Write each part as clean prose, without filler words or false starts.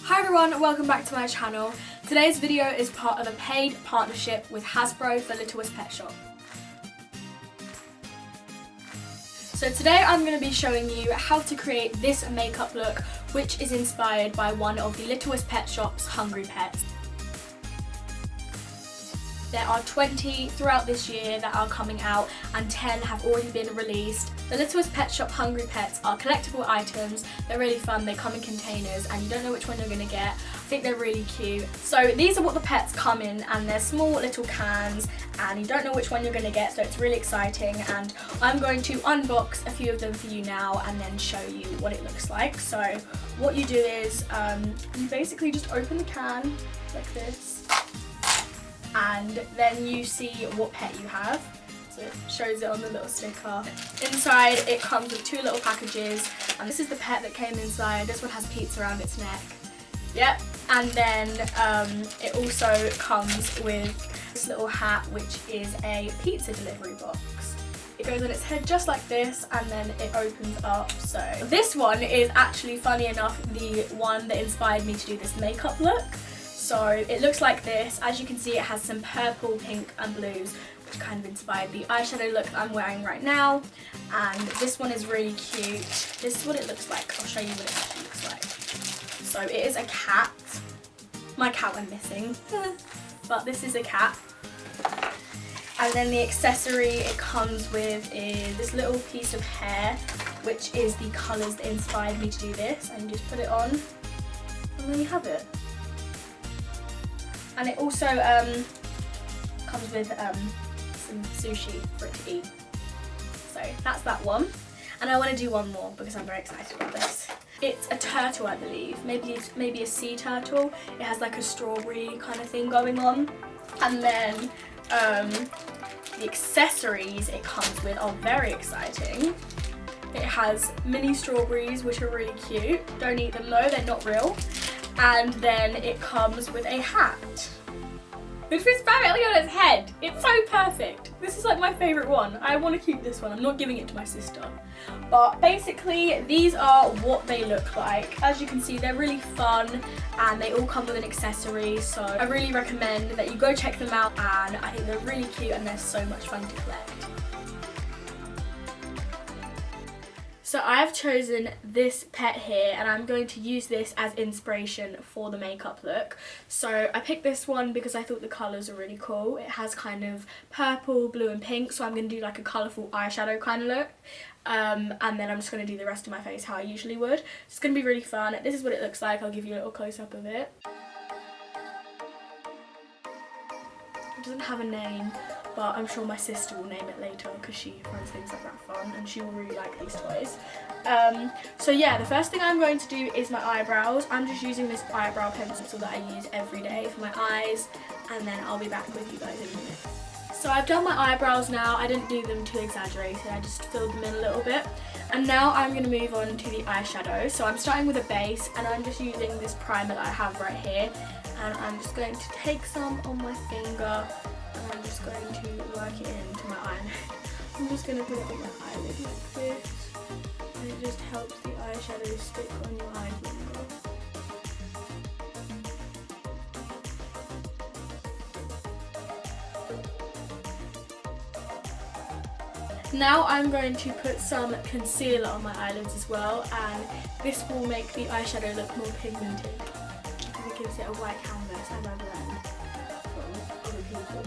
Hi everyone, welcome back to my channel. Today's video is part of a paid partnership with Hasbro for Littlest Pet Shop. So today I'm going to be showing you how to create this makeup look, which is inspired by one of the Littlest Pet Shop's hungry pets. There are 20 throughout this year that are coming out and 10 have already been released. The Littlest Pet Shop hungry pets are collectible items. They're really fun, they come in containers and you don't know which one you're going to get. I think they're really cute. So these are what the pets come in, and they're small little cans and you don't know which one you're going to get, so it's really exciting, and I'm going to unbox a few of them for you now and then show you what it looks like. So what you do is you basically just open the can like this, and then you see what pet you have. So it shows it on the little sticker. Inside it comes with two little packages, and this is the pet that came inside. This one has pizza around its neck. Yep. And then it also comes with this little hat, which is a pizza delivery box. It goes on its head just like this, and then it opens up. So this one is actually, funny enough, the one that inspired me to do this makeup look. So it looks like this. As you can see, it has some purple, pink and blues, which kind of inspired the eyeshadow look that I'm wearing right now. And this one is really cute. This is what it looks like. I'll show you what it actually looks like. So it is a cat. My cat went missing, but this is a cat. And then the accessory it comes with is this little piece of hair, which is the colours that inspired me to do this. And you just put it on, and then you have it. And it also comes with some sushi for it to eat. So that's that one. And I want to do one more because I'm very excited about this. It's a turtle, I believe. Maybe a sea turtle. It has like a strawberry kind of thing going on. And then the accessories it comes with are very exciting. It has mini strawberries, which are really cute. Don't eat them though, they're not real. And then it comes with a hat, which fits perfectly on its head. It's so perfect. This is like my favourite one. I want to keep this one. I'm not giving it to my sister. But basically, these are what they look like. As you can see, they're really fun and they all come with an accessory. So I really recommend that you go check them out, and I think they're really cute and they're so much fun to collect. So I've chosen this pet here, and I'm going to use this as inspiration for the makeup look. So I picked this one because I thought the colours are really cool. It has kind of purple, blue and pink, so I'm going to do like a colourful eyeshadow kind of look. And then I'm just going to do the rest of my face how I usually would. It's going to be really fun. This is what it looks like. I'll give you a little close-up of it. It doesn't have a name, but I'm sure my sister will name it later because she finds things like that fun and she will really like these toys. So yeah, the first thing I'm going to do is my eyebrows. I'm just using this eyebrow pencil that I use every day for my eyes, and then I'll be back with you guys in a minute. So I've done my eyebrows now. I didn't do them too exaggerated, I just filled them in a little bit. And now I'm going to move on to the eyeshadow. So I'm starting with a base, and I'm just using this primer that I have right here. And I'm just going to take some on my finger, and I'm just going to work it into my eyelid. I'm just going to put it on my eyelid like this, and it just helps the eyeshadow stick on your eyes longer. Now I'm going to put some concealer on my eyelids as well, and this will make the eyeshadow look more pigmented. It gives it a white canvas as I blend from other people.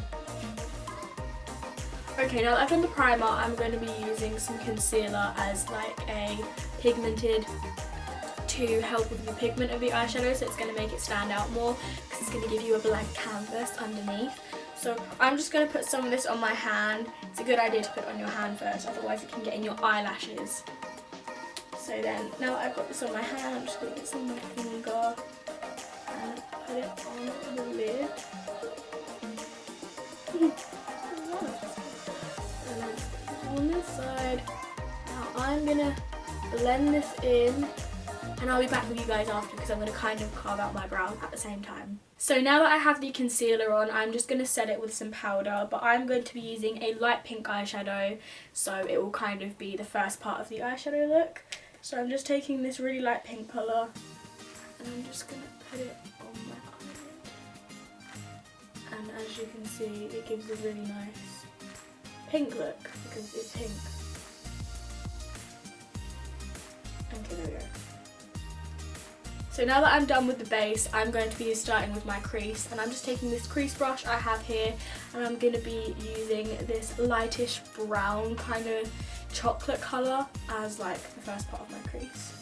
Okay, now that I've done the primer, I'm going to be using some concealer as like a pigmented to help with the pigment of the eyeshadow, so it's going to make it stand out more because it's going to give you a blank canvas underneath. So I'm just going to put some of this on my hand. It's a good idea to put it on your hand first, otherwise it can get in your eyelashes. So then, now I've got this on my hand, I'm just going to get some on my finger and put it on the lid. And then on this side. Now I'm going to blend this in, and I'll be back with you guys after because I'm going to kind of carve out my brow at the same time. So now that I have the concealer on, I'm just going to set it with some powder, but I'm going to be using a light pink eyeshadow, so it will kind of be the first part of the eyeshadow look. So I'm just taking this really light pink colour and I'm just going to put it on my eyelid. And as you can see, it gives a really nice pink look because it's pink. Okay, there we go. So now that I'm done with the base, I'm going to be starting with my crease, and I'm just taking this crease brush I have here, and I'm going to be using this lightish brown kind of chocolate colour as like the first part of my crease.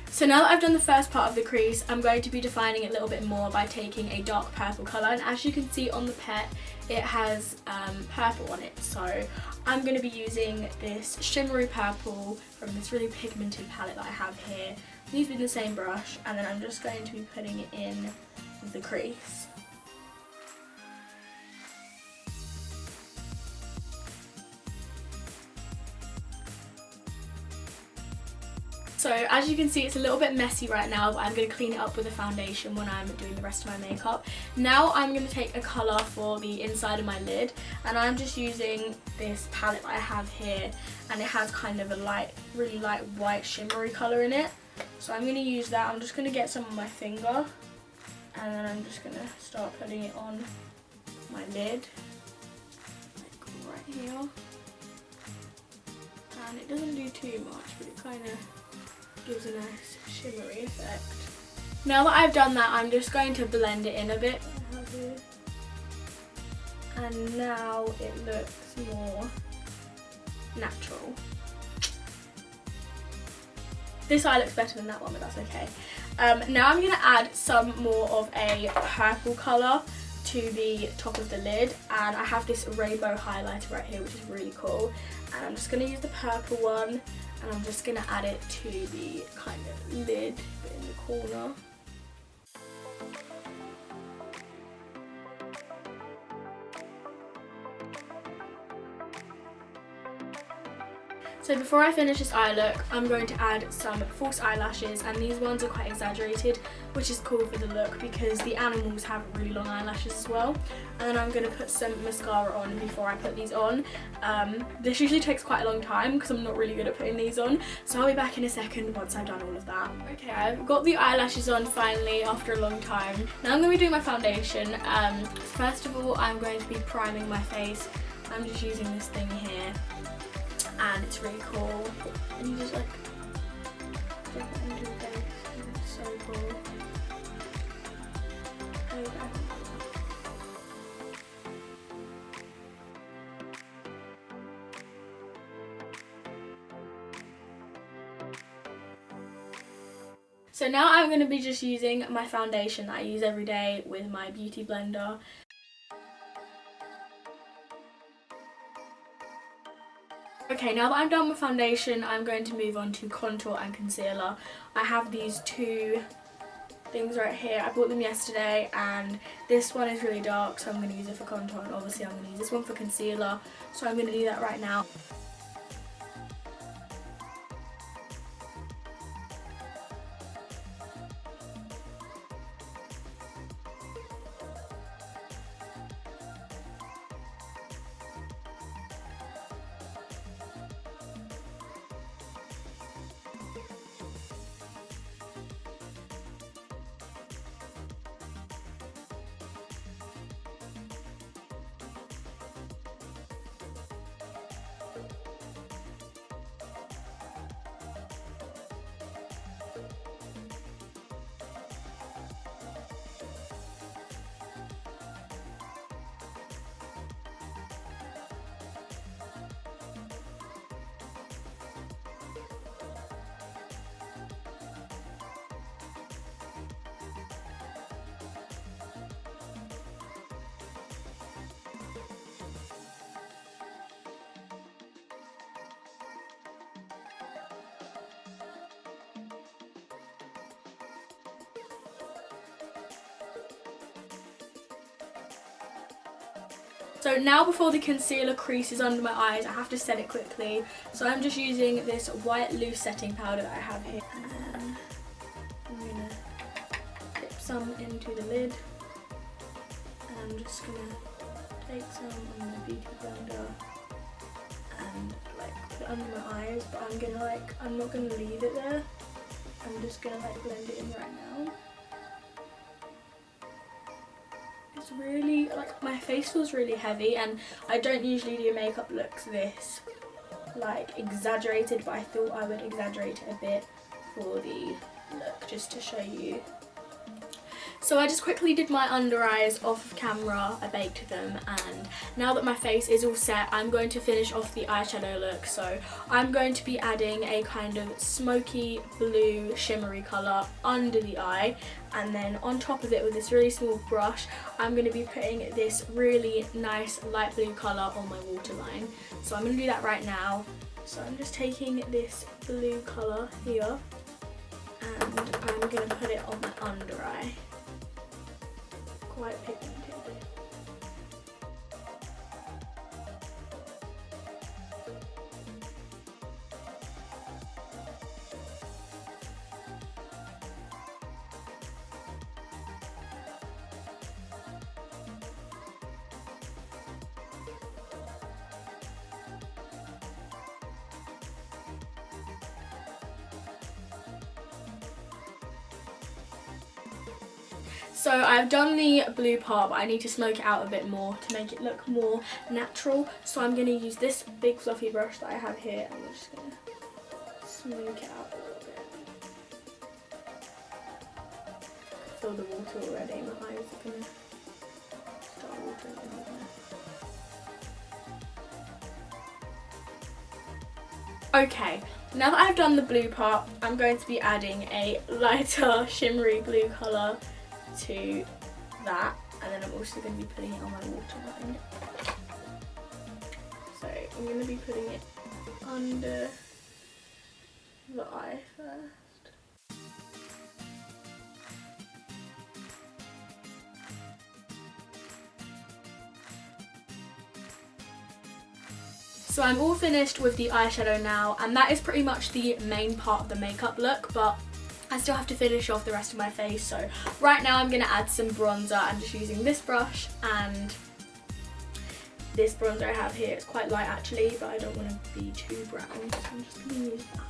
So now that I've done the first part of the crease, I'm going to be defining it a little bit more by taking a dark purple colour, and as you can see on the pet, it has purple on it. So I'm going to be using this shimmery purple from this really pigmented palette that I have here. These with the same brush, and then I'm just going to be putting it in the crease. So as you can see, it's a little bit messy right now, but I'm going to clean it up with a foundation when I'm doing the rest of my makeup. Now I'm going to take a colour for the inside of my lid, and I'm just using this palette that I have here, and it has kind of a light, really light white shimmery colour in it. So I'm going to use that. I'm just going to get some on my finger, and then I'm just going to start putting it on my lid, like right here. And it doesn't do too much, but it kind of gives a nice shimmery effect. Now that I've done that, I'm just going to blend it in a bit. And now it looks more natural. This eye looks better than that one, but that's okay. Now I'm going to add some more of a purple colour to the top of the lid, and I have this rainbow highlighter right here, which is really cool. And I'm just going to use the purple one, and I'm just going to add it to the kind of lid bit in the corner. So before I finish this eye look, I'm going to add some false eyelashes, and these ones are quite exaggerated, which is cool for the look because the animals have really long eyelashes as well. And then I'm going to put some mascara on before I put these on. This usually takes quite a long time because I'm not really good at putting these on, so I'll be back in a second once I've done all of that. Okay, I've got the eyelashes on finally after a long time. Now I'm going to be doing my foundation. First of all, I'm going to be priming my face. I'm just using this thing here, and it's really cool, and you just like dip it into the face, and it's so cool. There you go. So now I'm going to be just using my foundation that I use every day with my beauty blender. Okay, now that I'm done with foundation, I'm going to move on to contour and concealer. I have these two things right here. I bought them yesterday, and this one is really dark, so I'm going to use it for contour, and obviously I'm going to use this one for concealer, so I'm going to do that right now. So now before the concealer creases under my eyes, I have to set it quickly. So I'm just using this white loose setting powder that I have here. And I'm going to dip some into the lid. And I'm just going to take some on the beauty blender and like put it under my eyes, but I'm not gonna leave it there. I'm just gonna blend it in right now. It's really, my face feels really heavy, and I don't usually do makeup looks this exaggerated, but I thought I would exaggerate it a bit for the look, just to show you. So I just quickly did my under eyes off of camera, I baked them, and now that my face is all set, I'm going to finish off the eyeshadow look. So I'm going to be adding a kind of smoky blue shimmery colour under the eye, and then on top of it with this really small brush, I'm going to be putting this really nice light blue colour on my waterline. So I'm going to do that right now. So I'm just taking this blue colour here, and I'm going to put it on my under eye. Quite pigmented. So I've done the blue part, but I need to smoke it out a bit more to make it look more natural. So I'm going to use this big fluffy brush that I have here, and I'm just going to smoke it out a little bit. I feel the water already, my eyes are going to start watering a little bit. Okay, now that I've done the blue part, I'm going to be adding a lighter shimmery blue colour to that, and then I'm also going to be putting it on my waterline. So I'm going to be putting it under the eye first. So I'm all finished with the eyeshadow now, and that is pretty much the main part of the makeup look, but I still have to finish off the rest of my face. So right now I'm going to add some bronzer. I'm just using this brush and this bronzer I have here. It's quite light actually, but I don't want to be too brown, so I'm just going to use that.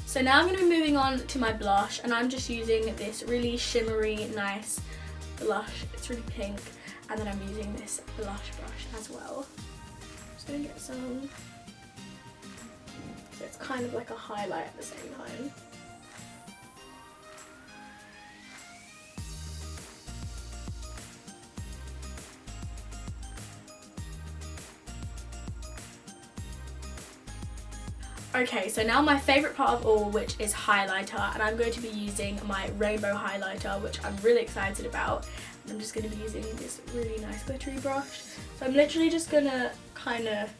So now I'm going to be moving on to my blush, and I'm just using this really shimmery, nice blush. It's really pink, and then I'm using this blush brush as well. I'm just going to get some, so it's kind of like a highlight at the same time. Okay, so now my favourite part of all, which is highlighter, and I'm going to be using my rainbow highlighter, which I'm really excited about. And I'm just going to be using this really nice glittery brush. So I'm literally just going to kind of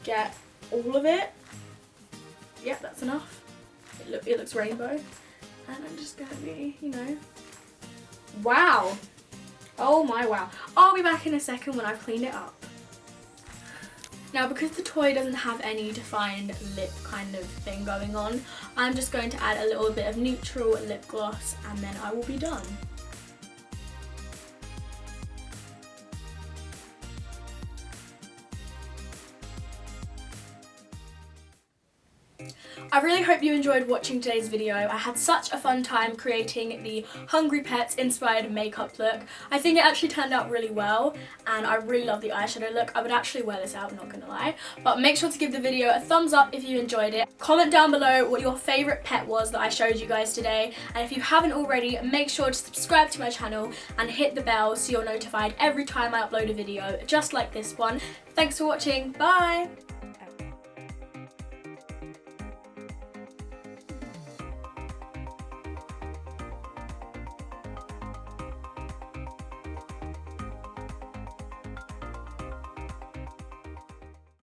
get all of it. Yep, that's enough. It looks rainbow. And I'm just going to be, you know, wow. Oh my wow. I'll be back in a second when I've cleaned it up. Now, because the toy doesn't have any defined lip kind of thing going on, I'm just going to add a little bit of neutral lip gloss, and then I will be done. I really hope you enjoyed watching today's video. I had such a fun time creating the Hungry Pets inspired makeup look. I think it actually turned out really well, and I really love the eyeshadow look. I would actually wear this out, I'm not gonna lie. But make sure to give the video a thumbs up if you enjoyed it. Comment down below what your favourite pet was that I showed you guys today. And if you haven't already, make sure to subscribe to my channel and hit the bell so you're notified every time I upload a video just like this one. Thanks for watching, bye!